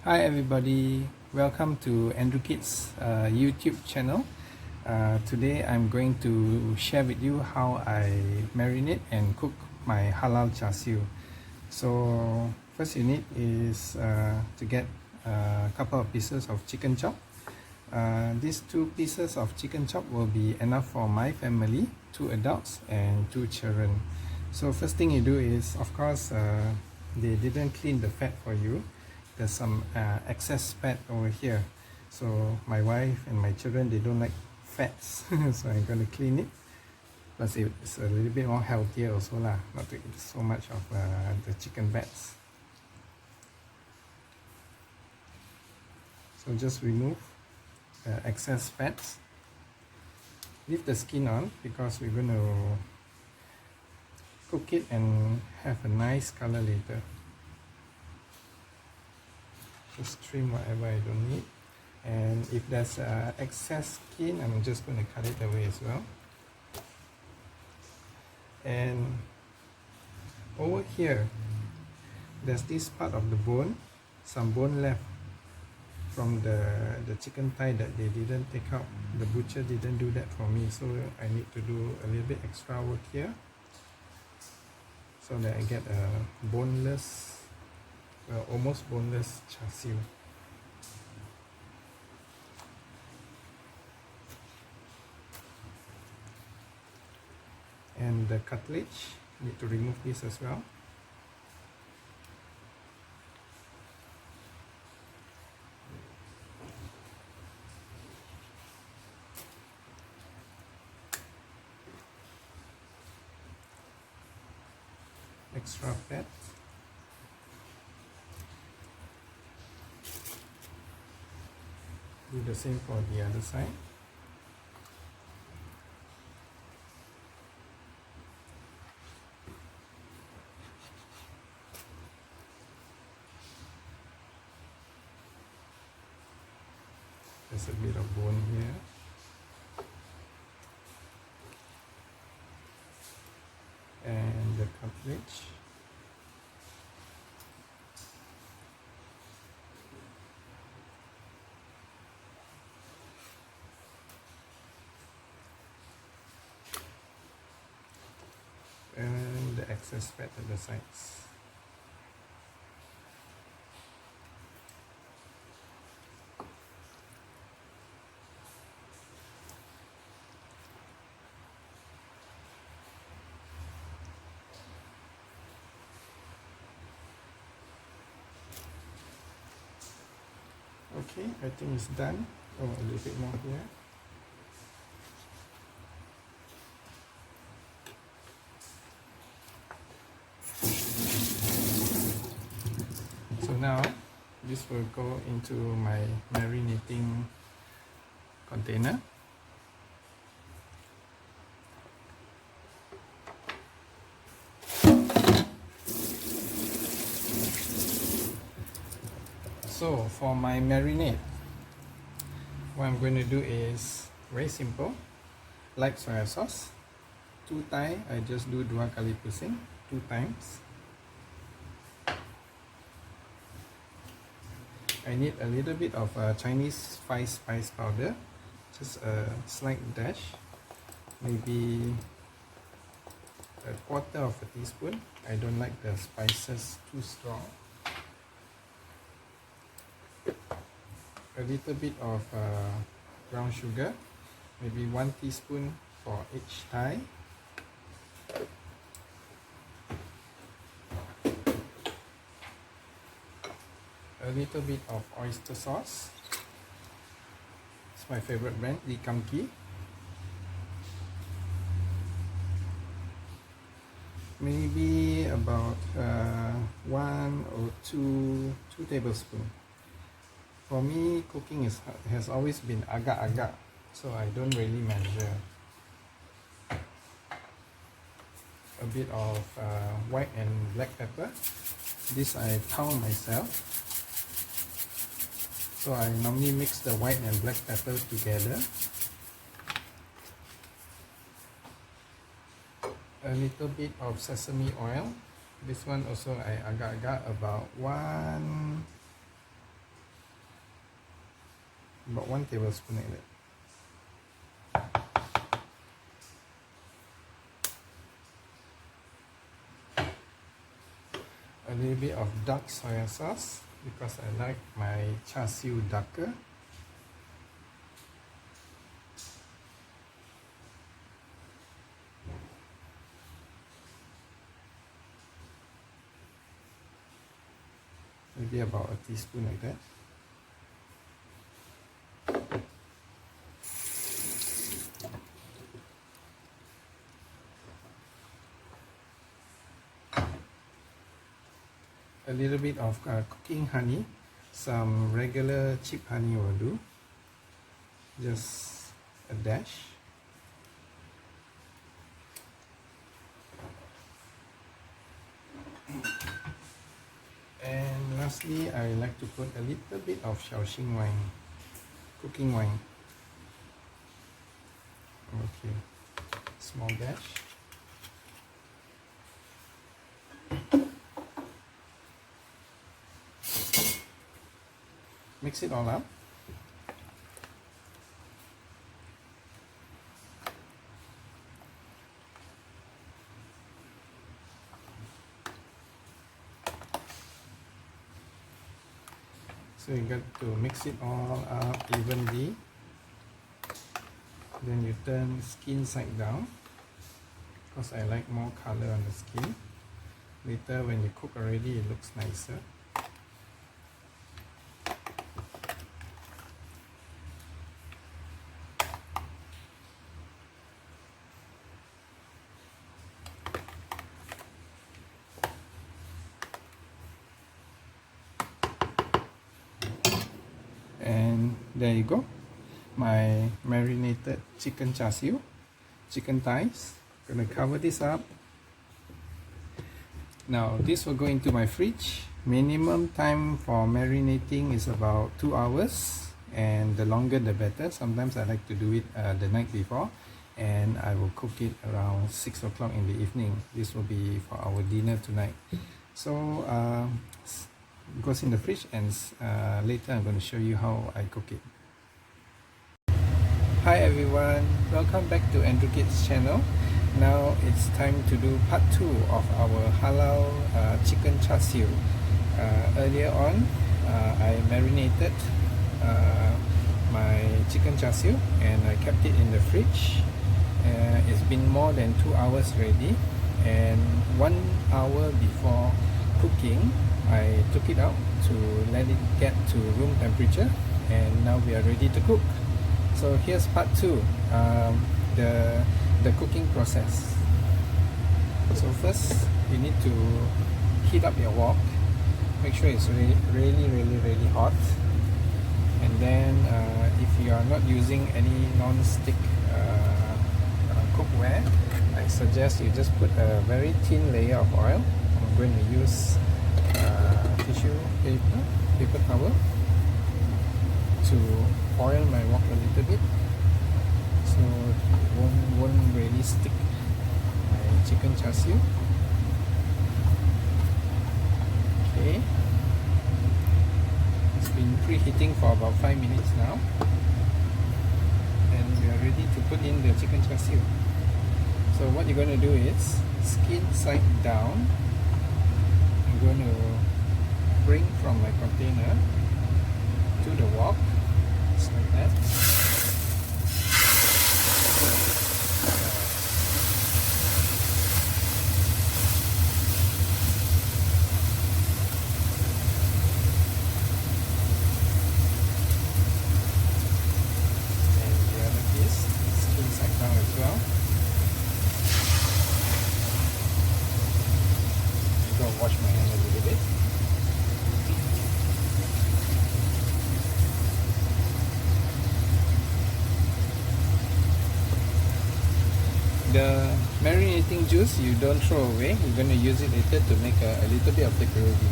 Hi everybody, welcome to Andrew Kids YouTube channel. Today I'm going to share with you how I marinate and cook my halal char siu. So first you need is to get a couple of pieces of chicken chop. These 2 pieces of chicken chop will be enough for my family, 2 adults and 2 children. So first thing you do is, of course, they didn't clean the fat for you. There's some excess fat over here, so my wife and my children, they don't like fats. So I'm going to clean it. Plus it's a little bit more healthier also lah, not to eat so much of the chicken bats. So just remove excess fats, leave the skin on because we're going to cook it and have a nice color later. Just trim whatever I don't need, and if there's excess skin, I'm just going to cut it away as well. And over here there's this part of the bone, some bone left from the chicken thigh that they didn't take out. The butcher didn't do that for me, so I need to do a little bit extra work here so that I get a boneless, well, almost boneless char siu. And the cartilage, need to remove this as well. Extra fat. Do the same for the other side. There's a bit of bone here. And the cartilage. And the excess fat at the sides. Okay, I think it's done. Oh, a little bit more here. So now this will go into my marinating container. So for my marinade, what I'm going to do is very simple. Like soya sauce, 2 Thai, I just do 2 kali pusing, 2 times. I need a little bit of Chinese spice powder, just a slight dash, maybe a 1/4 of a teaspoon. I don't like the spices too strong. A little bit of brown sugar, maybe 1 teaspoon for each Thai. A little bit of oyster sauce. It's my favorite brand, Lee Kam Ki. Maybe about 1 or 2 tablespoons. For me, cooking has always been agak-agak, so I don't really measure. A bit of white and black pepper. This I pound myself. So I normally mix the white and black pepper together. A little bit of sesame oil. This one also I agak-agak about 1 about 1 tablespoon like that. A little bit of dark soy sauce because I like my char siu darker. Maybe about a teaspoon like that. A little bit of cooking honey, some regular cheap honey will do, just a dash. And lastly, I like to put a little bit of Shaoxing wine, cooking wine. Okay, small dash. Mix it all up. So you got to mix it all up evenly. Then you turn skin side down because I like more color on the skin. Later when you cook already, it looks nicer. And there you go, my marinated chicken char siu, chicken thighs. Gonna cover this up. Now this will go into my fridge. Minimum time for marinating is about 2 hours, and the longer the better. Sometimes I like to do it the night before, and I will cook it around 6 o'clock in the evening. This will be for our dinner tonight. So goes in the fridge, and later I'm going to show you how I cook it. Hi everyone, welcome back to Andrew Kids channel. Now it's time to do part 2 of our halal chicken char siu. Earlier on I marinated my chicken char siu and I kept it in the fridge. It's been more than 2 hours already, and 1 hour before cooking I took it out to let it get to room temperature, and now we are ready to cook. So here's part 2, the cooking process. So first you need to heat up your wok. Make sure it's really hot. And then if you are not using any non-stick cookware, I suggest you just put a very thin layer of oil. I'm going to use tissue paper towel to oil my wok a little bit, so it won't really stick my chicken char siu. Okay, it's been preheating for about 5 minutes now, and we are ready to put in the chicken char siu. So what you're going to do is skin side down. I'm going to bring from my container to the wok, just like that. And the other piece, skin side down as well. I'm going to wash my hand a little bit. The marinating juice you don't throw away. We're going to use it later to make a little bit of the gravy.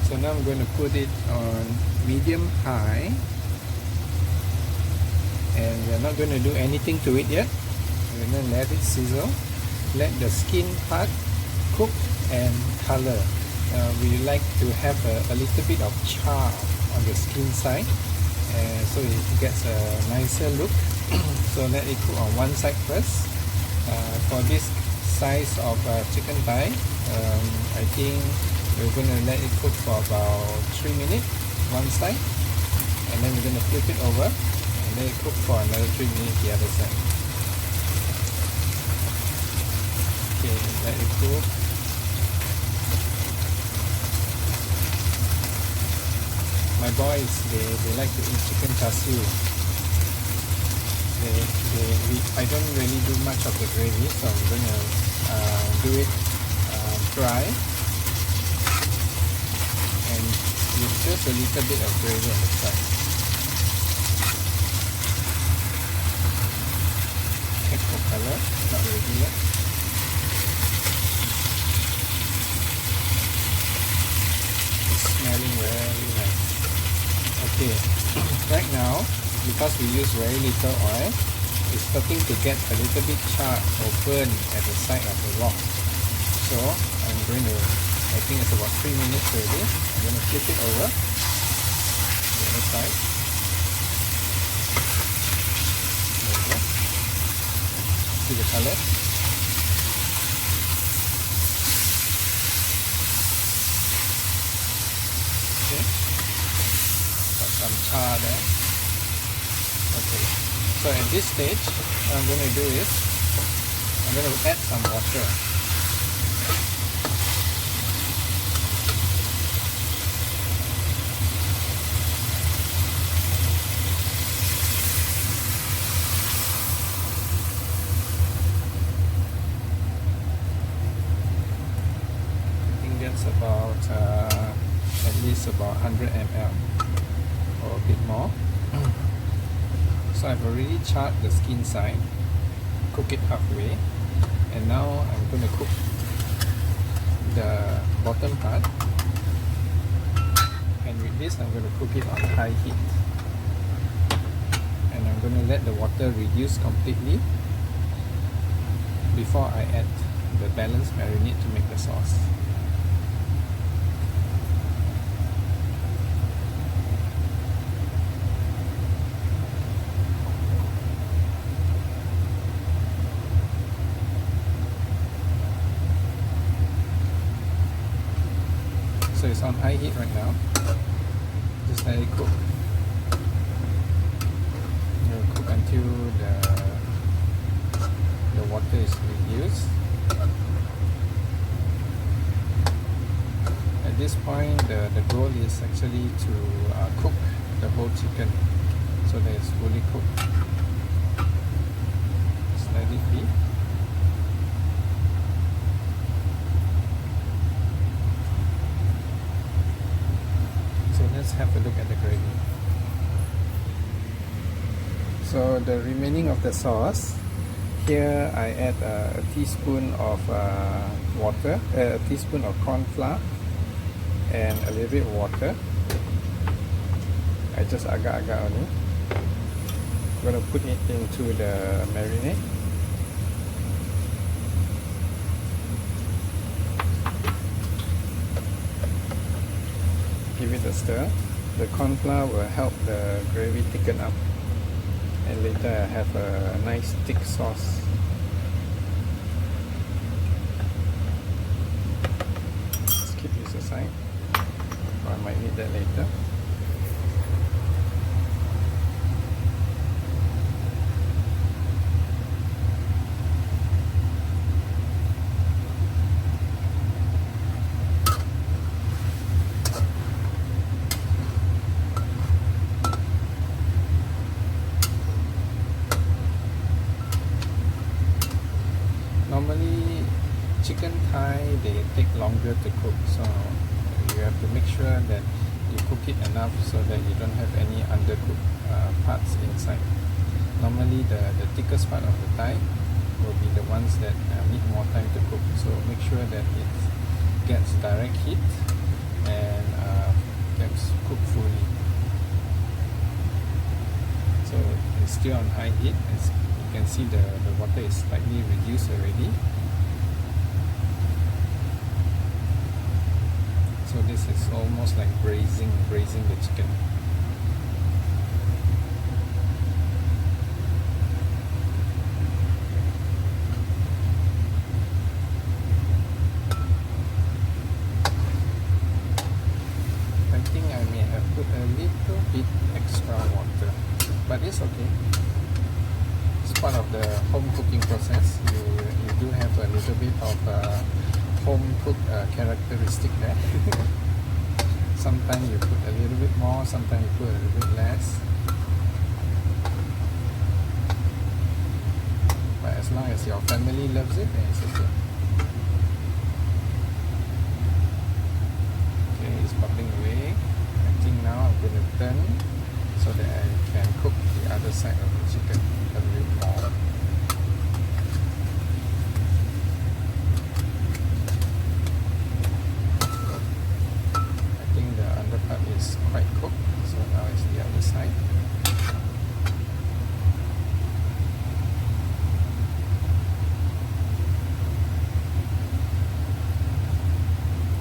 So now I'm going to put it on medium high, and we're not going to do anything to it yet. We're going to let it sizzle, let the skin part cook and color. we like to have a little bit of char on the skin side, so it gets a nicer look. So let it cook on one side first. For this size of chicken thigh, I think we're going to let it cook for about 3 minutes one side, and then we're going to flip it over and let it cook for another 3 minutes the other side. Okay, let it cook. My boys, they like to eat chicken char siu. I don't really do much of the gravy, so I'm going to do it dry and with just a little bit of gravy on the side. Check for color, not ready yet. It's smelling very nice. Okay, right now, because we use very little oil, it's starting to get a little bit charred or burn at the side of the wok. So I'm going to, I think it's about 3 minutes already. I'm going to flip it over the other side. There we go. See the color? Okay. Got some char there. Okay. So at this stage, what I'm going to do is, I'm going to add some water. That's about at least about 100 ml or a bit more. So I've already charred the skin side, cook it halfway, and now I'm going to cook the bottom part, and with this I'm going to cook it on high heat, and I'm going to let the water reduce completely before I add the balanced marinade to make the sauce. So it's on high heat right now. Just let it cook. It'll cook until the water is reduced. At this point, the goal is actually to cook the whole chicken so that it's fully cooked. Just let it be. Let's have a look at the gravy. So the remaining of the sauce, here I add a teaspoon of water, a teaspoon of corn flour, and a little bit of water. I just agak-agak only. I'm going to put it into the marinade. Give it a stir. The corn flour will help the gravy thicken up, and later I have a nice thick sauce. Let's keep this aside, or I might need that later. Normally chicken thigh, they take longer to cook, so you have to make sure that you cook it enough so that you don't have any undercooked parts inside. Normally the thickest part of the thigh will be the ones that need more time to cook, so make sure that it gets direct heat and gets cooked fully. So it's still on high heat. As you can see, the water is slightly reduced already. So this is almost like braising the chicken. I think I may have put a little bit extra water, but it's okay. It's part of the home cooking process. You do have a little bit of home cook characteristic there. Sometimes you put a little bit more, sometimes you put a little bit less. But as long as your family loves it, then it's okay. Okay, it's bubbling away. I think now I'm going to turn so that I can cook the other side of the chicken a little more. Part is quite cooked, so now it's the other side.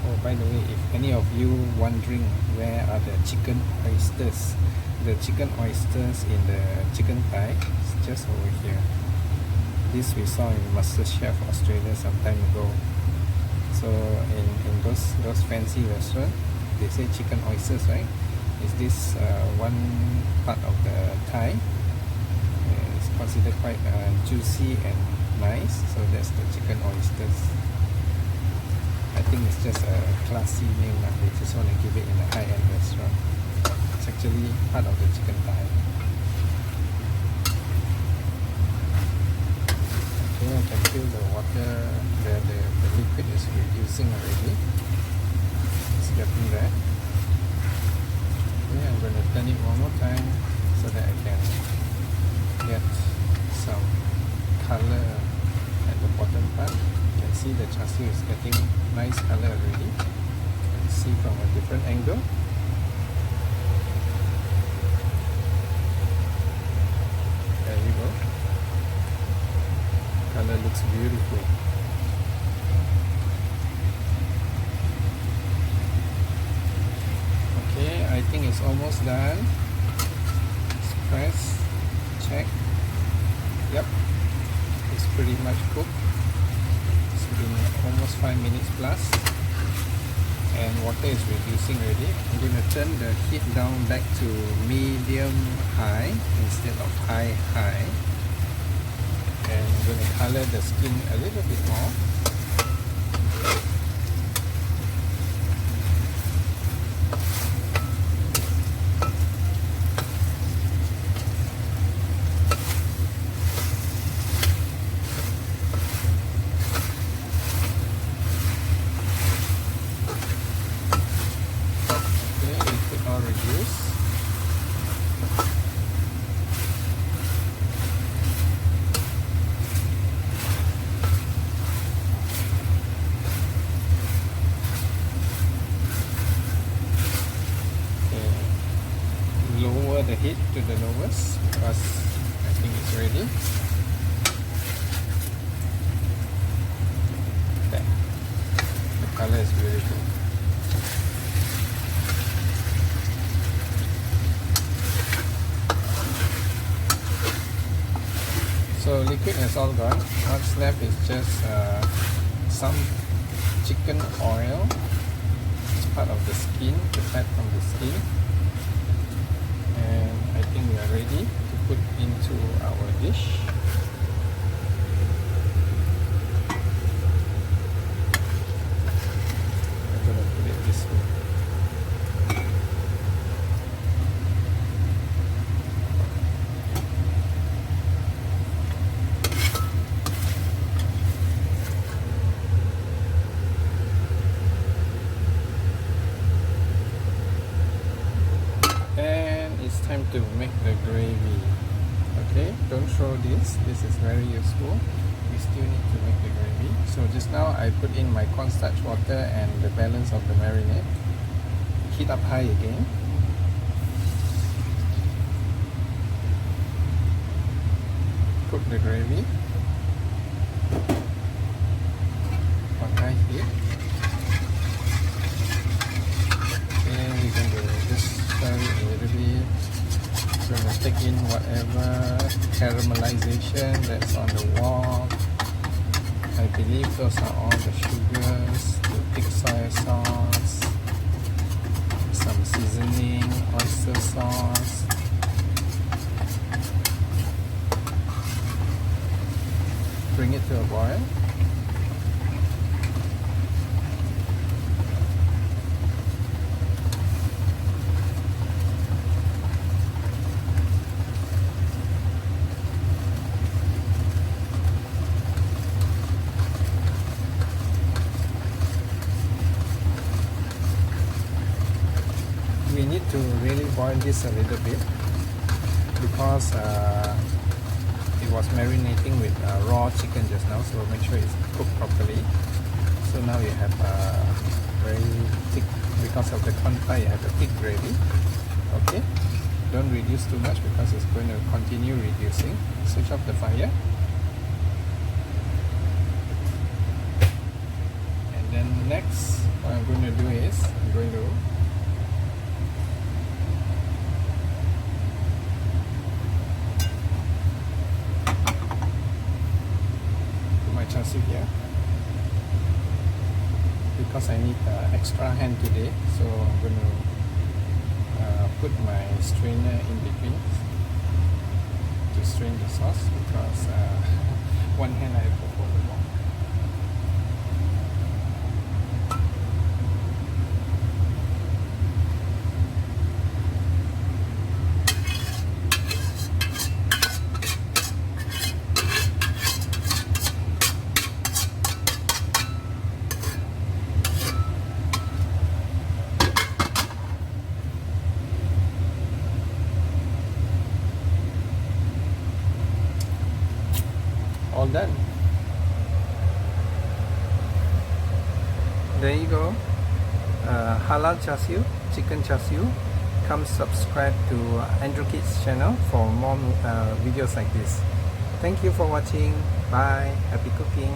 Oh, by the way, if any of you wondering where are the chicken oysters, the chicken oysters in the chicken thigh is just over here. This we saw in MasterChef Australia some time ago. So in those fancy restaurants, they say chicken oysters, right? Is this one part of the thigh? It's considered quite juicy and nice, so that's the chicken oysters. I think it's just a classy name, they just want to give it in a high-end restaurant. It's actually part of the chicken thigh. Okay, I can feel the water, the liquid is reducing already. Getting there. Okay, I'm going to turn it one more time so that I can get some color at the bottom part. You can see the char siu is getting nice color already. You can see from a different angle. There you go. Color looks beautiful. I think it's almost done. Let's press, check. Yep, it's pretty much cooked. It's been almost 5 minutes plus, and water is reducing already. I'm going to turn the heat down back to medium high instead of high. And I'm going to color the skin a little bit more. Lower the heat to the lowest because I think it's ready. There. The color is beautiful. So liquid has all gone. What's left is just some chicken oil. It's part of the skin, the fat from the skin. And I think we are ready to put into our dish. I'm going to put it this way. Time to make the gravy. Okay, don't throw this. This is very useful. We still need to make the gravy. So just now I put in my cornstarch water and the balance of the marinade. Heat up high again. Cook the gravy on high heat. take in whatever caramelization that's on the wok. I believe those are all the sugars, the thick soy sauce, some seasoning, oyster sauce. Bring it to a boil. We need to really boil this a little bit because it was marinating with raw chicken just now, so make sure it's cooked properly. So now you have very thick, because of the conta you have a thick gravy. Okay, don't reduce too much because it's going to continue reducing. Switch off the fire, and then next what I'm going to do is I'm going to char siu here because I need extra hand today, so I'm going to put my strainer in between to strain the sauce because one hand I have to hold the wok. All done. There you go. Halal char siu, chicken char siu. Come subscribe to Andrew Kids channel for more videos like this. Thank you for watching. Bye. Happy cooking.